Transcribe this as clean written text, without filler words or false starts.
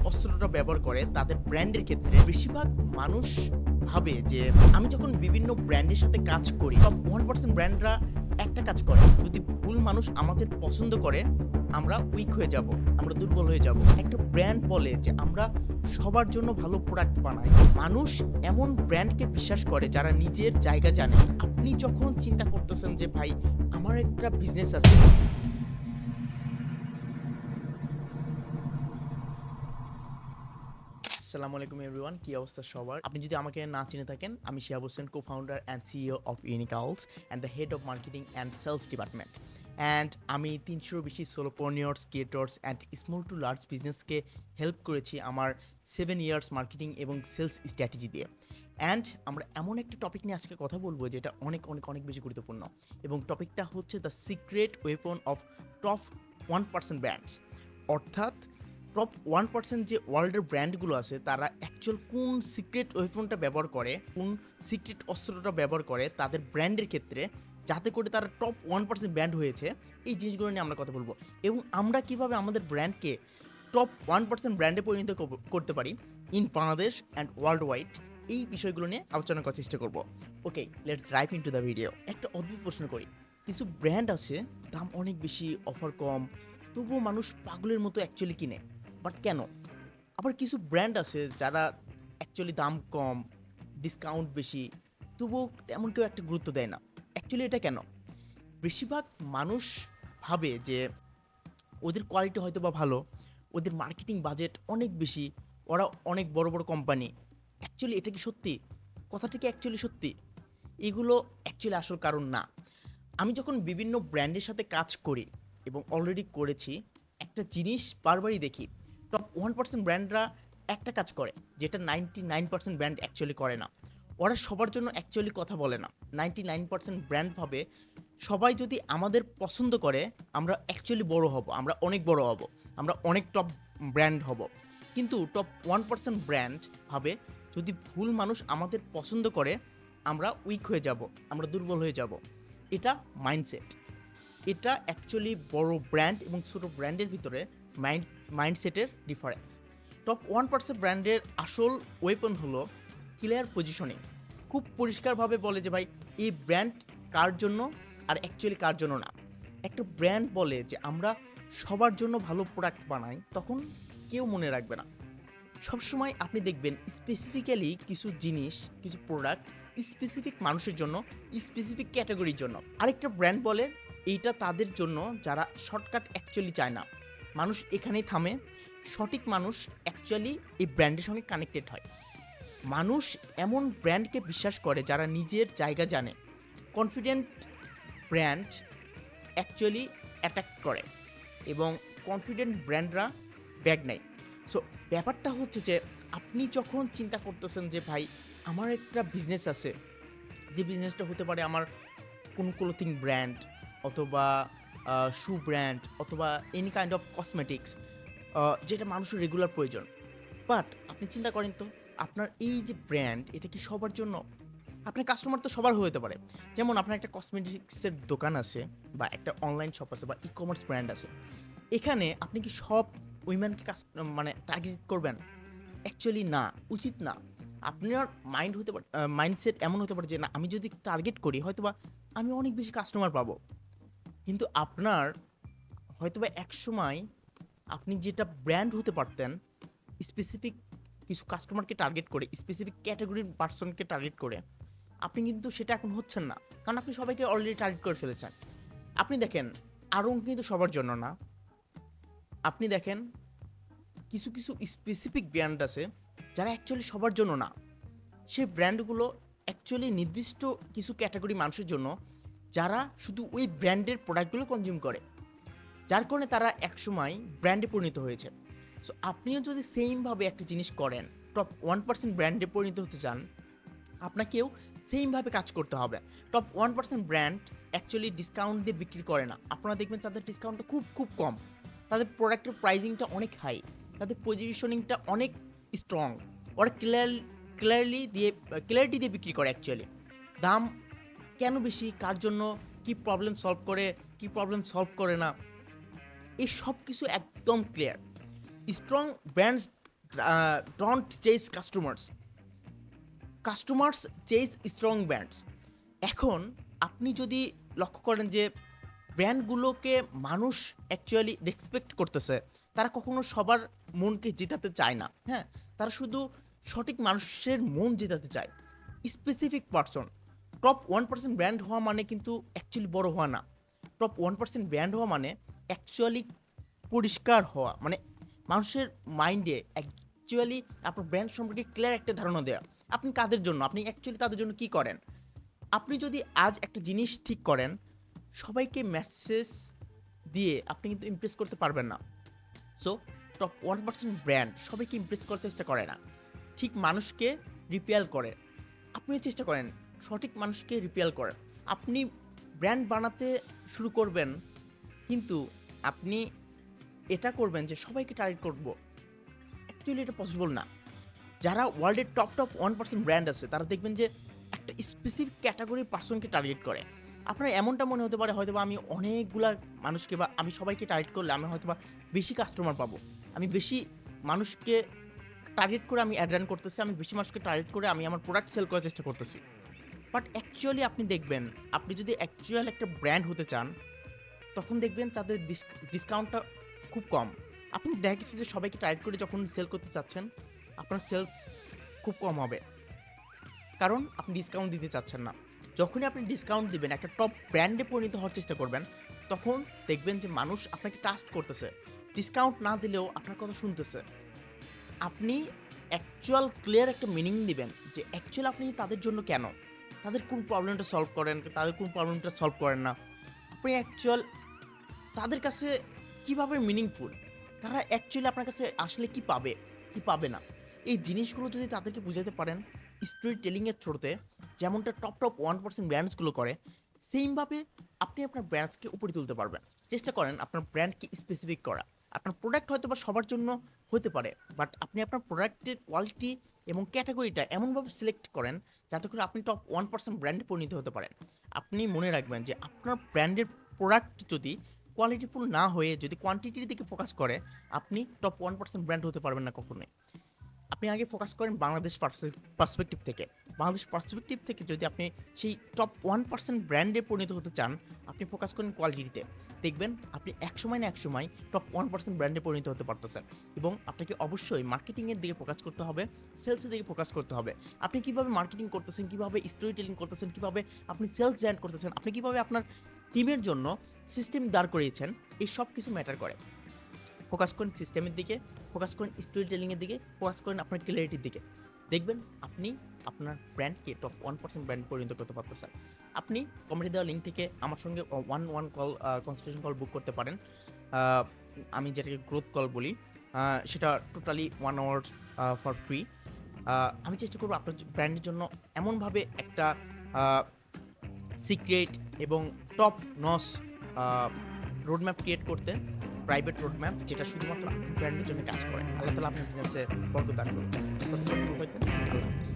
অস্ত্রটা ব্যবহার করে তাদের ব্র্যান্ডের ক্ষেত্রে বেশিরভাগ মানুষ ভাবে যে আমি যখন বিভিন্ন ব্র্যান্ডের সাথে কাজ করি টপ 1% ব্র্যান্ডরা একটা কাজ করে। যদি ভুল মানুষ আমাদের পছন্দ করে আমরা উইক হয়ে যাব, আমরা দুর্বল হয়ে যাব। একটা ব্র্যান্ড বলে যে আমরা সবার জন্য ভালো প্রোডাক্ট বানাই। মানুষ এমন ব্র্যান্ডকে বিশ্বাস করে যারা নিজের জায়গা জানে। আপনি যখন চিন্তা করতেছেন যে ভাই আমার একটা বিজনেস আছে। আসসালামু আলাইকুম এভরিওয়ান, কি অবস্থা সবার? আপনি যদি আমাকে না চিনে থাকেন, আমি Shihab Hossain, co-founder and CEO of Unique Owls and the head of marketing and sales department. And আমি ৩০০-র বেশি solopreneurs, creators and small to large বিজনেসকে হেল্প করেছি আমার 7 ইয়ার্স মার্কেটিং এবং সেলস স্ট্র্যাটেজি দিয়ে। অ্যান্ড আমরা এমন একটা টপিক নিয়ে আজকে কথা বলবো যেটা অনেক অনেক অনেক বেশি গুরুত্বপূর্ণ, এবং টপিকটা হচ্ছে the secret weapon of top 1% brands. অর্থাৎ টপ 1% যে ওয়ার্ল্ডের ব্র্যান্ডগুলো আছে তারা অ্যাকচুয়াল কোন সিক্রেট ওয়েপনটা ব্যবহার করে, কোন সিক্রেট অস্ত্রটা ব্যবহার করে তাদের ব্র্যান্ডের ক্ষেত্রে, যাতে করে তারা টপ 1% ব্র্যান্ড হয়েছে। এই জিনিসগুলো নিয়ে আমরা কথা বলবো, এবং আমরা কিভাবে আমাদের ব্র্যান্ডকে টপ 1% ব্র্যান্ডে পরিণত করতে পারি in Bangladesh and worldwide. এই বিষয়গুলো নিয়ে আলোচনা করার চেষ্টা করবো। Okay, let's dive into the video. একটা অদ্ভুত প্রশ্ন করি, কিছু ব্র্যান্ড আছে দাম অনেক বেশি, অফার কম, তবুও মানুষ পাগলের মতো অ্যাকচুয়ালি কিনে। বাট কেন? আবার কিছু ব্র্যান্ড আছে যারা অ্যাকচুয়ালি দাম কম, ডিসকাউন্ট বেশি, তবুও তেমন কেউ একটা গুরুত্ব দেয় না। অ্যাকচুয়ালি এটা কেন? বেশিরভাগ মানুষ ভাবে যে ওদের কোয়ালিটি হয়তো বা ভালো, ওদের মার্কেটিং বাজেট অনেক বেশি, ওরা অনেক বড় বড় কোম্পানি। অ্যাকচুয়ালি এটা কি সত্যি? কথাটা কি অ্যাকচুয়ালি সত্যি? এগুলো অ্যাকচুয়ালি আসল কারণ না। আমি যখন বিভিন্ন ব্র্যান্ডের সাথে কাজ করি এবং অলরেডি করেছি, একটা জিনিস বারবারই দেখি, টপ 1% ব্র্যান্ডরা একটা কাজ করে যেটা 99% ব্র্যান্ড অ্যাকচুয়ালি করে না। ওরা সবার জন্য অ্যাকচুয়ালি কথা বলে না। 99% ব্র্যান্ড ভাবে সবাই যদি আমাদের পছন্দ করে আমরা অ্যাকচুয়ালি বড় হব, আমরা অনেক বড় হব, আমরা অনেক টপ ব্র্যান্ড হব। কিন্তু টপ 1% ব্র্যান্ড ভাবে যদি ভুল মানুষ আমাদের পছন্দ করে আমরা উইক হয়ে যাব, আমরা দুর্বল হয়ে যাব। এটা মাইন্ডসেট। এটা অ্যাকচুয়ালি বড় ব্র্যান্ড এবং ছোট ব্র্যান্ডের ভিতরে মাইন্ডসেটের ডিফারেন্স। টপ 1% ব্র্যান্ডের আসল ওয়েপন হলো ক্লিয়ার পজিশনিং। খুব পরিষ্কারভাবে বলে যে ভাই এই ব্র্যান্ড কার জন্য আর অ্যাকচুয়ালি কার জন্য না। একটা ব্র্যান্ড বলে যে আমরা সবার জন্য ভালো প্রোডাক্ট বানাই, তখন কেউ মনে রাখবে না। সবসময় আপনি দেখবেন স্পেসিফিক্যালি কিছু জিনিস, কিছু প্রোডাক্ট স্পেসিফিক মানুষের জন্য, স্পেসিফিক ক্যাটাগরির জন্য। আরেকটা ব্র্যান্ড বলে এইটা তাদের জন্য যারা শর্টকাট অ্যাকচুয়ালি চায় না। মানুষ এখানেই থামে। সঠিক মানুষ অ্যাকচুয়ালি এই ব্র্যান্ডের সঙ্গে কানেক্টেড হয়। মানুষ এমন ব্র্যান্ডকে বিশ্বাস করে যারা নিজের জায়গা জানে। কনফিডেন্ট ব্র্যান্ড অ্যাকচুয়ালি অ্যাট্রাক্ট করে, এবং কনফিডেন্ট ব্র্যান্ডরা ব্যাগ নেয়। সো ব্যাপারটা হচ্ছে যে আপনি যখন চিন্তা করতেছেন যে ভাই আমার একটা বিজনেস আছে, যে বিজনেসটা হতে পারে আমার কোনো ক্লোথিং ব্র্যান্ড, অথবা শু ব্র্যান্ড, অথবা এনি কাইন্ড অফ কসমেটিক্স, যেটা মানুষের রেগুলার প্রয়োজন। বাট আপনি চিন্তা করেন তো, আপনার এই যে ব্র্যান্ড, এটা কি সবার জন্য? আপনার কাস্টমার তো সবার হতে পারে। যেমন আপনার একটা কসমেটিক্সের দোকান আছে, বা একটা অনলাইন শপ আছে, বা ই কমার্স ব্র্যান্ড আছে। এখানে আপনি কি সব উইমেনকে মানে টার্গেট করবেন? অ্যাকচুয়ালি না, উচিত না। আপনার হতে পারে, মাইন্ডসেট এমন হতে পারে যে না, আমি যদি টার্গেট করি হয়তোবা আমি অনেক বেশি কাস্টমার পাবো। কিন্তু আপনার হয়তোবা একসময় আপনি যেটা ব্র্যান্ড হতে পারতেন, স্পেসিফিক কিছু কাস্টমারকে টার্গেট করে, স্পেসিফিক ক্যাটাগরির পার্সনকে টার্গেট করে, আপনি কিন্তু সেটা এখন হচ্ছেন না, কারণ আপনি সবাইকে অলরেডি টার্গেট করে ফেলেছেন। আপনি দেখেন, আরও কিন্তু সবার জন্য না। আপনি দেখেন কিছু কিছু স্পেসিফিক ব্র্যান্ড আছে যারা অ্যাকচুয়ালি সবার জন্য না। সেই ব্র্যান্ডগুলো অ্যাকচুয়ালি নির্দিষ্ট কিছু ক্যাটাগরি মানুষের জন্য, যারা শুধু ওই ব্র্যান্ডের প্রোডাক্টগুলো কনজিউম করে, যার কারণে তারা একসময় ব্র্যান্ডে পরিণত হয়েছে। সো আপনিও যদি সেমভাবে একটা জিনিস করেন, টপ 1% ব্র্যান্ডে পরিণত হতে চান, আপনাকেও সেমভাবে কাজ করতে হবে। টপ 1% ব্র্যান্ড অ্যাকচুয়ালি ডিসকাউন্ট দিয়ে বিক্রি করে না। আপনারা দেখবেন তাদের ডিসকাউন্টটা খুব খুব কম, তাদের প্রোডাক্টের প্রাইজিংটা অনেক হাই, তাদের পজিশনিংটা অনেক স্ট্রং। ওরা ক্লিয়ারিটি দিয়ে বিক্রি করে অ্যাকচুয়ালি। দাম কেন বেশি, কার জন্য, কি প্রবলেম সলভ করে, কি প্রবলেম সলভ করে না, এই সব কিছু একদম clear. Strong brands don't chase customers chase strong brands. এখন আপনি যদি লক্ষ্য করেন যে ব্র্যান্ডগুলোকে মানুষ অ্যাকচুয়ালি রেসপেক্ট করতেছে, তারা কখনো সবার মনকে জেতাতে চায় না, হ্যাঁ? তারা শুধু সঠিক মানুষের মন জেতাতে চায়। Specific person. টপ 1% ব্র্যান্ড হওয়া মানে কিন্তু অ্যাকচুয়ালি বড় হওয়া না। টপ 1% ব্র্যান্ড হওয়া মানে অ্যাকচুয়ালি পরিষ্কার হওয়া। মানে মানুষের মাইন্ডে অ্যাকচুয়ালি আপনার ব্র্যান্ড সম্পর্কে ক্লিয়ার একটা ধারণা দেওয়া। আপনি কাদের জন্য? আপনি অ্যাকচুয়ালি তাদের জন্য কি করেন? আপনি যদি আজ একটা জিনিস ঠিক করেন, সবাইকে মেসেজ দিয়ে আপনি কিন্তু ইমপ্রেস করতে পারবেন না। সো টপ 1% ব্র্যান্ড সবাইকে ইমপ্রেস করার চেষ্টা করে না। ঠিক মানুষকে রিপেল করে। আপনিও চেষ্টা করেন সঠিক মানুষকে রিপেল করার। আপনি ব্র্যান্ড বানাতে শুরু করবেন, কিন্তু আপনি এটা করবেন যে সবাইকে টার্গেট করব। অ্যাকচুয়ালি এটা পসিবল না। যারা ওয়ার্ল্ডের টপ 1% ব্র্যান্ড আছে, তারা দেখবেন যে একটা স্পেসিফিক ক্যাটাগরির পার্সনকে টার্গেট করে। আপনার এমনটা মনে হতে পারে হয়তোবা আমি অনেকগুলা মানুষকে বা আমি সবাইকে টার্গেট করলে আমি হয়তোবা বেশি কাস্টমার পাবো। আমি বেশি মানুষকে টার্গেট করে আমি অ্যাড রান করতেছি, আমি বেশি মানুষকে টার্গেট করে আমি আমার প্রোডাক্ট সেল করার চেষ্টা করতেছি। বাট অ্যাকচুয়ালি আপনি দেখবেন, আপনি যদি অ্যাকচুয়াল একটা ব্র্যান্ড হতে চান, তখন দেখবেন তাদের ডিসকাউন্টটা খুব কম। আপনি দেখা গেছে যে সবাইকে টার্গেট করে যখন সেল করতে চাচ্ছেন, আপনার সেলস খুব কম হবে। কারণ আপনি ডিসকাউন্ট দিতে চাচ্ছেন না। যখনই আপনি ডিসকাউন্ট দিবেন, একটা টপ ব্র্যান্ডে পরিণত হওয়ার চেষ্টা করবেন, তখন দেখবেন যে মানুষ আপনাকে ট্রাস্ট করতেছে। ডিসকাউন্ট না দিলেও আপনার কথা শুনতেছে। আপনি অ্যাকচুয়াল ক্লিয়ার একটা মিনিং দিবেন যে অ্যাকচুয়ালি আপনি তাদের জন্য কেন? তাদের কোন প্রবলেমটা সলভ করেন, তাদের কোন প্রবলেমটা সলভ করেন না। আপনি অ্যাকচুয়াল তাদের কাছে কিভাবে মিনিংফুল? তারা অ্যাকচুয়ালি আপনার কাছে আসলে কি পাবে, কি পাবে না? এই জিনিসগুলো যদি তাদেরকে বুঝাতে পারেন স্টোরি টেলিংয়ের থ্রুতে, যেমনটা টপ 1% ব্র্যান্ডসগুলো করে, সেইমভাবে আপনি আপনার ব্র্যান্ডসকে উপরে তুলতে পারবেন। চেষ্টা করেন আপনার ব্র্যান্ডকে স্পেসিফিক করা। আপনার প্রোডাক্ট হয়তো বা সবার জন্য হতে পারে, বাট আপনি আপনার প্রোডাক্টের কোয়ালিটি এবং ক্যাটাগরিটা এমনভাবে সিলেক্ট করেন যাতে করে আপনি টপ 1% ব্র্যান্ডে পরিণত হতে পারেন। আপনি মনে রাখবেন যে আপনার ব্র্যান্ডের প্রোডাক্ট যদি কোয়ালিটিফুল না হয়ে যদি কোয়ান্টিটির দিকে ফোকাস করে, আপনি টপ 1% ব্র্যান্ড হতে পারবেন না কখনোই। আপনি আগে ফোকাস করেন বাংলাদেশ পার্সপেক্টিভ থেকে। বাংলাদেশ পার্সপেক্টিভ থেকে যদি আপনি সেই টপ 1% ব্র্যান্ডে পরিণত হতে চান, আপনি ফোকাস করেন কোয়ালিটিতে। দেখবেন আপনি একসময় না একসময় টপ 1% ব্র্যান্ডে পরিণত হতে পারতেছেন। এবং আপনাকে অবশ্যই মার্কেটিংয়ের দিকে ফোকাস করতে হবে, সেলসের দিকে ফোকাস করতে হবে। আপনি কীভাবে মার্কেটিং করতেছেন, কীভাবে স্টোরি টেলিং করতেছেন, কীভাবে আপনি সেলস জেনারেট করতেছেন, আপনি কীভাবে আপনার টিমের জন্য সিস্টেম দাঁড় করিয়েছেন, এই সব কিছু ম্যাটার করে। ফোকাস করেন সিস্টেমের দিকে, ফোকাস করেন স্টোরি টেলিংয়ের দিকে, ফোকাস করেন আপনার ক্লিয়ারিটির দিকে। দেখবেন আপনি আপনার ব্র্যান্ডকে টপ 1% ব্র্যান্ড পরিণত করতে পারতেছেন। আপনি কমেন্টে দেওয়া লিঙ্ক থেকে আমার সঙ্গে ওয়ান কনসালটেশন কল বুক করতে পারেন। আমি যেটাকে গ্রোথ কল বলি, সেটা টোটালি 1 আওয়ার ফর ফ্রি। আমি চেষ্টা করবো আপনার ব্র্যান্ডের জন্য এমনভাবে একটা সিক্রেট এবং টপ নচ রোডম্যাপ ক্রিয়েট করতে, প্রাইভেট রোডম্যাপ, যেটা শুধুমাত্র আপনার ব্র্যান্ডের জন্য কাজ করে। আল্লাহ তাআলা আপনার বিজনেসে বরকত দান করুন। ততক্ষণ ভালো থাকবেন। আল্লাহ হাফেজ।